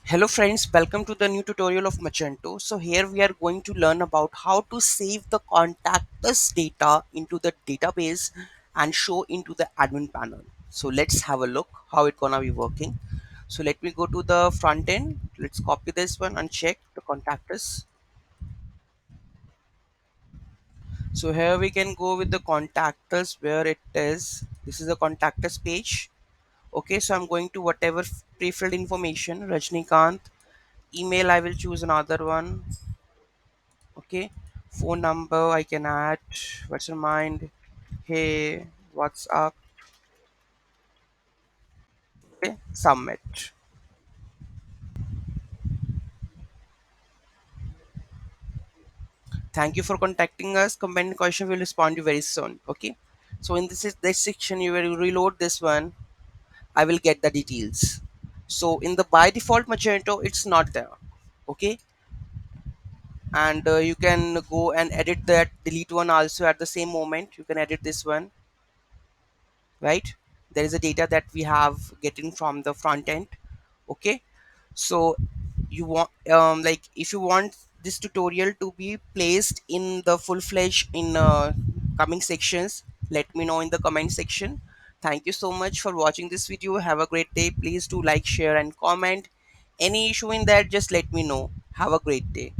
Hello friends, welcome to the new tutorial of Magento. So here we are going to learn about how to save the contact us data into the database and show into the admin panel. So let's have a look how it gonna be working. So let me go to the front end. Let's copy this one and check the contact us. So here we can go with the contact us where it is. This is the contact us page. Okay, so I'm going to whatever pre-filled information, Rajnikant. Email I will choose another one. Okay, phone number I can add. What's your mind? Hey, what's up? Okay, submit. Thank you for contacting us. Comment question will respond to you very soon. Okay, so in this section you will reload this one. I will get the details. So in the by default Magento it's not there. Okay, and you can go and edit that delete one also at the same moment. You can edit this one, right? There is a data that we have getting from the front end. Okay, so you want like if you want this tutorial to be placed in the full-fledged in coming sections, let me know in the comment section. Thank you so much for watching this video. Have a great day. Please do like, share and comment. Any issue in that, just let me know. Have a great day.